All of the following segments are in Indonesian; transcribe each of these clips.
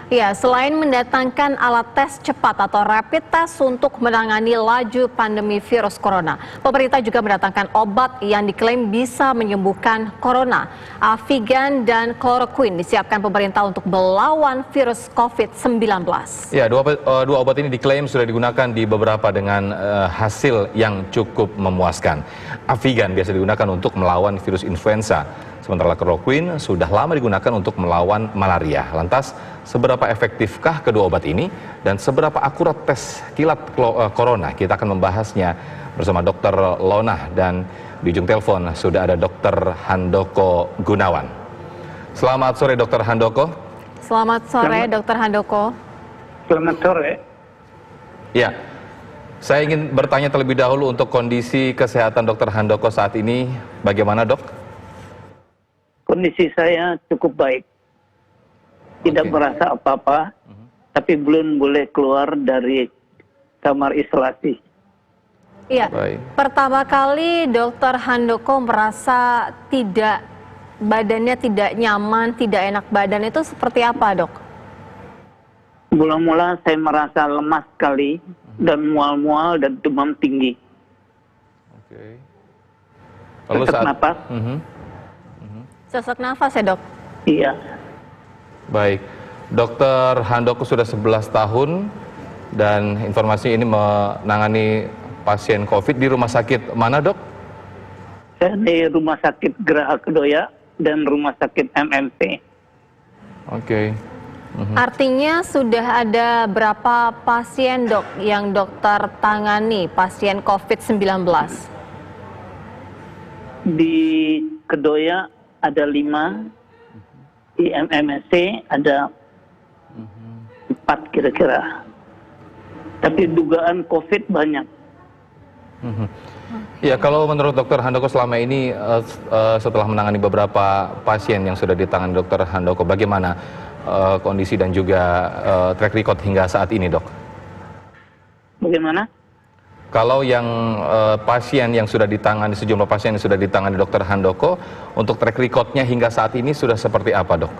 Ya, selain mendatangkan alat tes cepat atau rapid test untuk menangani laju pandemi virus corona, pemerintah juga mendatangkan obat yang diklaim bisa menyembuhkan corona. Avigan dan chloroquine disiapkan pemerintah untuk melawan virus COVID-19. Ya, dua obat ini diklaim sudah digunakan di beberapa dengan hasil yang cukup memuaskan. Avigan biasa digunakan untuk melawan virus influenza. Sementara chloroquine sudah lama digunakan untuk melawan malaria. Lantas, seberapa efektifkah kedua obat ini dan seberapa akurat tes kilat corona? Kita akan membahasnya bersama Dr. Lona dan di ujung telepon sudah ada Dr. Handoko Gunawan. Selamat sore Dr. Handoko. Selamat sore Dr. Handoko. Selamat sore. Ya, saya ingin bertanya terlebih dahulu untuk kondisi kesehatan Dr. Handoko saat ini. Bagaimana dok? Kondisi saya cukup baik. Tidak merasa apa-apa, tapi belum boleh keluar dari kamar isolasi. Iya, pertama kali Dr. Handoko merasa badannya tidak nyaman, tidak enak badan, itu seperti apa dok? Mula-mula saya merasa lemas sekali dan mual-mual dan demam tinggi. Oke. Sesak napas. Sesak nafas ya dok? Iya. Baik, Dr. Handoko sudah 11 tahun dan informasi ini menangani pasien COVID di rumah sakit mana dok? Saya di Rumah Sakit Geraha Kedoya dan Rumah Sakit MMC. Oke. Artinya sudah ada berapa pasien dok yang dokter tangani pasien COVID-19? Di Kedoya ada 5, di MMC ada 4 kira-kira. Tapi dugaan COVID banyak. Ya, kalau menurut Dr. Handoko selama ini setelah menangani beberapa pasien yang sudah ditangani Dr. Handoko, bagaimana kondisi dan juga track record hingga saat ini dok? Bagaimana? Kalau yang pasien yang sudah ditangani, sejumlah pasien yang sudah ditangani Dr. Handoko, untuk track recordnya hingga saat ini sudah seperti apa dok?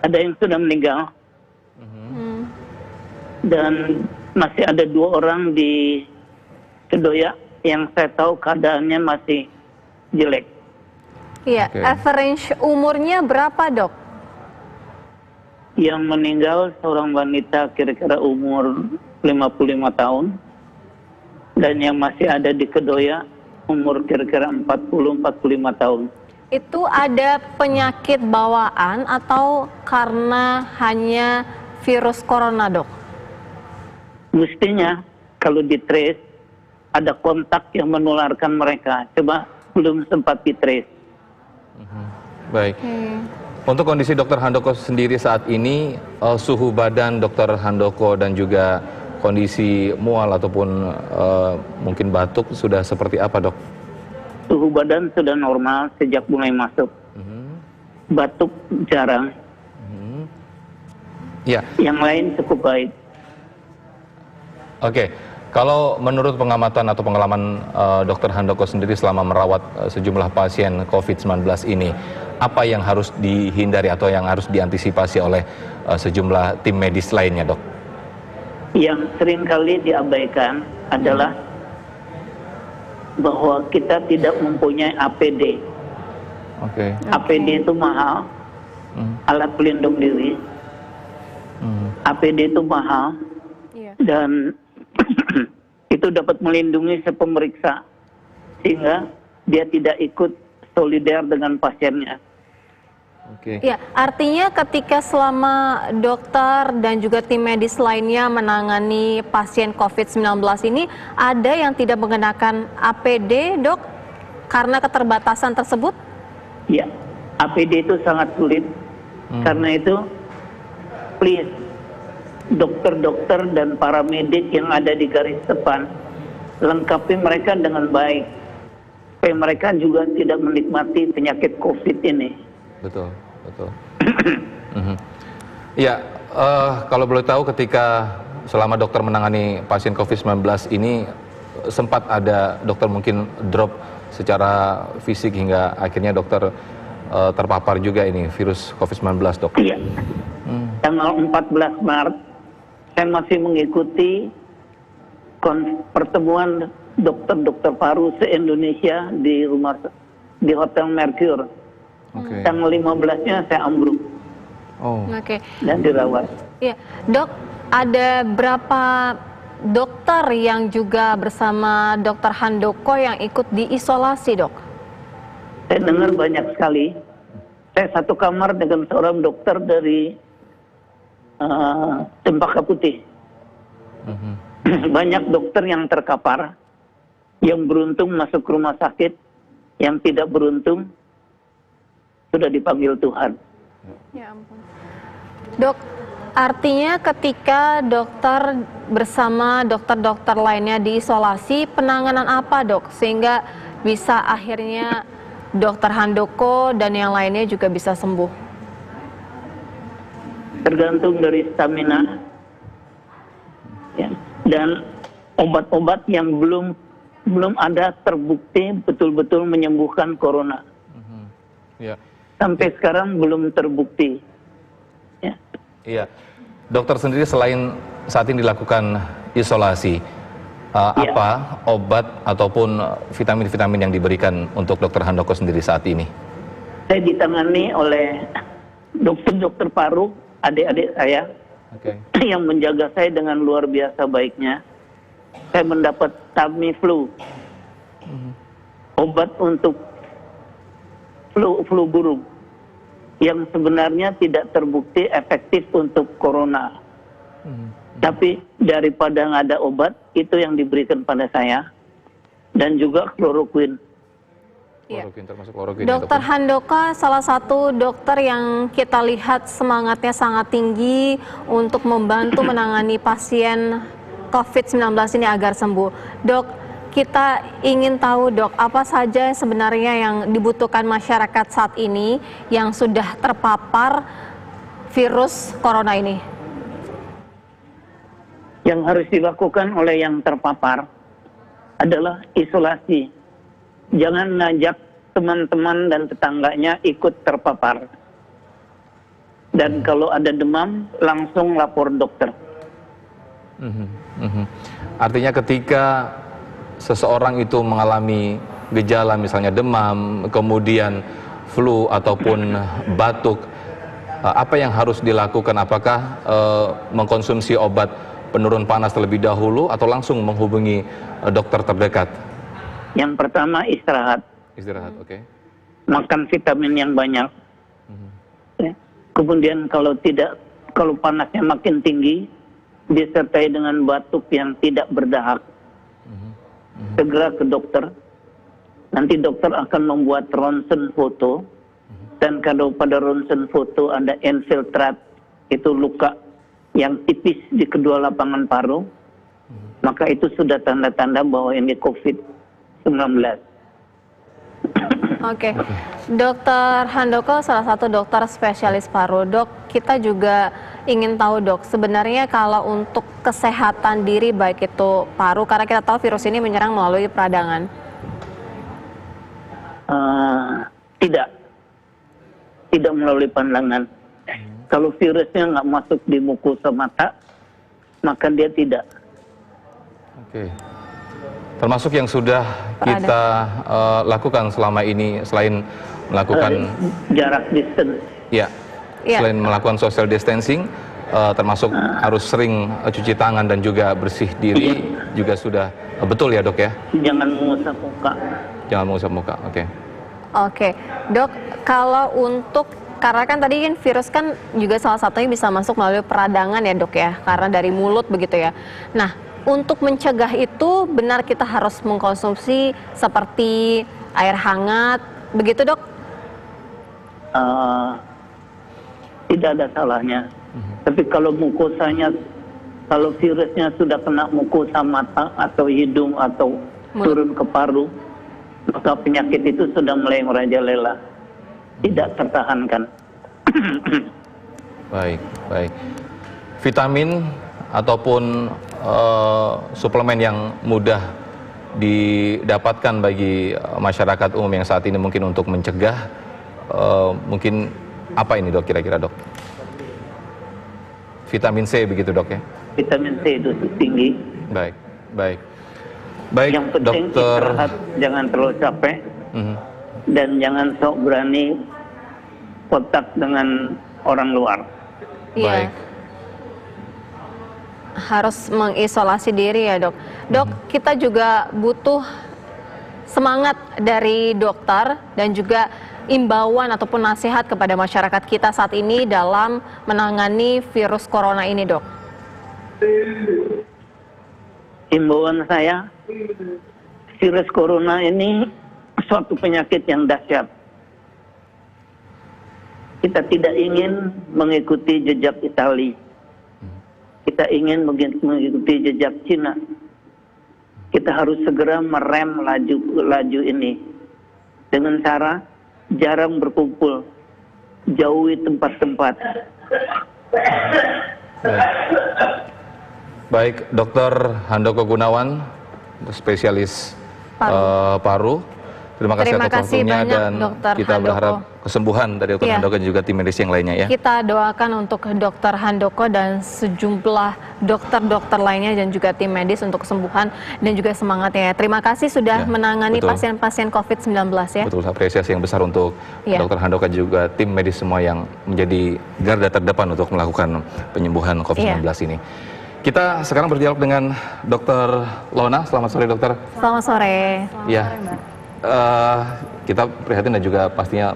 Ada yang sudah meninggal. Dan masih ada 2 orang di Kedoya yang saya tahu keadaannya masih jelek. Iya, average umurnya berapa dok? Yang meninggal seorang wanita kira-kira umur 55 tahun. Dan yang masih ada di Kedoya umur kira-kira 40-45 tahun. Itu ada penyakit bawaan atau karena hanya virus corona dok? Mestinya kalau di-trace ada kontak yang menularkan mereka. Coba belum sempat di-trace. Baik. Untuk kondisi Dr. Handoko sendiri saat ini, suhu badan Dr. Handoko dan juga kondisi mual ataupun mungkin batuk sudah seperti apa dok? Suhu badan sudah normal sejak mulai masuk. Batuk jarang. Ya. Yang lain cukup baik. Oke. Kalau menurut pengamatan atau pengalaman Dr. Handoko sendiri selama merawat sejumlah pasien COVID-19 ini, apa yang harus dihindari atau yang harus diantisipasi oleh sejumlah tim medis lainnya dok? Yang seringkali diabaikan adalah bahwa kita tidak mempunyai APD. APD itu mahal, alat pelindung diri. APD itu mahal, dan itu dapat melindungi si pemeriksa, sehingga dia tidak ikut solider dengan pasiennya. Ya, artinya ketika selama dokter dan juga tim medis lainnya menangani pasien COVID-19 ini, ada yang tidak mengenakan APD, dok, karena keterbatasan tersebut? Ya, APD itu sangat sulit. Karena itu, please, dokter-dokter dan para medik yang ada di garis depan, lengkapi mereka dengan baik, supaya mereka juga tidak menikmati penyakit COVID ini. Betul. Ya, kalau boleh tahu ketika selama dokter menangani pasien COVID-19 ini sempat ada dokter mungkin drop secara fisik hingga akhirnya dokter terpapar juga ini virus COVID-19 dok? Iya. tanggal 14 Maret, saya masih mengikuti pertemuan dokter-dokter paru se-Indonesia di Hotel Mercure. Oke. Tanggal 15-nya saya ambruk Oh. Oke. dan dirawat. Ya, Dok, ada berapa dokter yang juga bersama Dokter Handoko yang ikut diisolasi, Dok? Saya dengar banyak sekali. Saya satu kamar dengan seorang dokter dari Cempaka Putih. Mhm. Banyak dokter yang terkapar, yang beruntung masuk rumah sakit, yang tidak beruntung sudah dipanggil Tuhan. Ya ampun. Dok, artinya ketika dokter bersama dokter-dokter lainnya diisolasi, penanganan apa, Dok? Sehingga bisa akhirnya Dokter Handoko dan yang lainnya juga bisa sembuh. Tergantung dari stamina ya, dan obat-obat yang belum ada terbukti betul-betul menyembuhkan corona. Ya. Sampai sekarang belum terbukti. Ya. Iya. Dokter sendiri selain saat ini dilakukan isolasi, Iya. apa obat ataupun vitamin-vitamin yang diberikan untuk Dokter Handoko sendiri saat ini? Saya ditangani oleh dokter-dokter paru, adik-adik saya, Oke. yang menjaga saya dengan luar biasa baiknya. Saya mendapat Tamiflu, obat untuk flu burung, yang sebenarnya tidak terbukti efektif untuk corona. Tapi daripada nggak ada obat, itu yang diberikan pada saya, dan juga kloroquine. Iya. Kloroquine, termasuk kloroquine. Dokter Handoko salah satu dokter yang kita lihat semangatnya sangat tinggi untuk membantu menangani pasien COVID-19 ini agar sembuh. Dok, kita ingin tahu, Dok, apa saja sebenarnya yang dibutuhkan masyarakat saat ini yang sudah terpapar virus corona ini? Yang harus dilakukan oleh yang terpapar adalah isolasi. Jangan ngajak teman-teman dan tetangganya ikut terpapar. Dan kalau ada demam, langsung lapor dokter. Artinya ketika seseorang itu mengalami gejala misalnya demam, kemudian flu ataupun batuk, apa yang harus dilakukan? Apakah mengkonsumsi obat penurun panas terlebih dahulu atau langsung menghubungi dokter terdekat? Yang pertama istirahat, Istirahat, oke. makan vitamin yang banyak. Ya. Kemudian kalau panasnya makin tinggi, disertai dengan batuk yang tidak berdahak, segera ke dokter. Nanti dokter akan membuat ronsen foto, dan kalau pada ronsen foto ada infiltrat, itu luka yang tipis di kedua lapangan paru, maka itu sudah tanda-tanda bahwa ini COVID-19. Oke, Dokter Handoko salah satu dokter spesialis paru. Dok, kita juga ingin tahu, Dok, sebenarnya kalau untuk kesehatan diri baik itu paru, karena kita tahu virus ini menyerang melalui peradangan. Tidak melalui pandangan. Kalau virusnya nggak masuk di mukosa mata, maka dia tidak. Oke. Termasuk yang sudah kita lakukan selama ini selain melakukan Jarak distance. ya, selain melakukan social distancing, termasuk harus sering cuci tangan dan juga bersih diri juga sudah betul ya, Dok ya? Jangan mengusap muka. Jangan mengusap muka. Oke. Oke, Dok, kalau untuk karena kan tadi kan virus kan juga salah satunya bisa masuk melalui peradangan ya, Dok ya, karena dari mulut begitu ya. Nah, untuk mencegah itu benar kita harus mengkonsumsi seperti air hangat, begitu, Dok? Tidak ada salahnya. Tapi kalau mukosanya, kalau virusnya sudah kena mukosa mata atau hidung atau turun ke paru, maka penyakit itu sudah mulai merajalela, tidak tertahankan. Baik, baik. Vitamin ataupun suplemen yang mudah didapatkan bagi masyarakat umum yang saat ini mungkin untuk mencegah, mungkin apa ini, Dok, kira-kira, Dok? vitamin C begitu dok ya? Vitamin C dosis tinggi. Baik, baik. Baik, Yang penting dokter. istirahat, jangan terlalu capek, dan jangan sok berani kontak dengan orang luar. Iya. Baik. Harus mengisolasi diri ya dok. Dok, kita juga butuh semangat dari dokter dan juga imbauan ataupun nasihat kepada masyarakat kita saat ini dalam menangani virus corona ini dok. Himbauan saya, virus corona ini suatu penyakit yang dahsyat. Kita tidak ingin mengikuti jejak Italia. Kita ingin mengikuti jejak Cina. Kita harus segera merem laju ini dengan cara jarang berkumpul, jauhi tempat-tempat. Baik, Dokter Handoko Gunawan, spesialis paru. Terima kasih atas waktunya banyak, dan Dr. kita Handoko. berharap kesembuhan dari Dokter Iya. Handoko dan juga tim medis yang lainnya ya. Kita doakan untuk Dokter Handoko dan sejumlah dokter-dokter lainnya dan juga tim medis untuk kesembuhan dan juga semangatnya ya. Terima kasih sudah Ya, menangani betul. pasien-pasien COVID-19 ya. Betul, apresiasi yang besar untuk Iya. Dokter Handoko dan juga tim medis semua yang menjadi garda terdepan untuk melakukan penyembuhan COVID-19 ini. Kita sekarang berdialog dengan Dokter Lona. Selamat sore dokter. Selamat sore. Ya, kita prihatin dan juga pastinya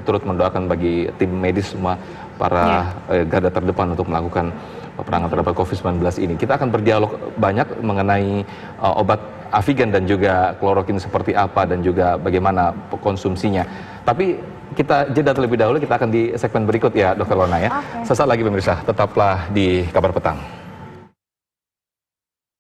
turut mendoakan bagi tim medis semua para garda terdepan untuk melakukan peperangan terhadap COVID-19 ini. Kita akan berdialog banyak mengenai obat Avigan dan juga klorokin seperti apa dan juga bagaimana konsumsinya. Tapi kita jeda terlebih dahulu, kita akan di segmen berikut ya Dokter Lona ya. Sesaat lagi pemirsa, tetaplah di Kabar Petang.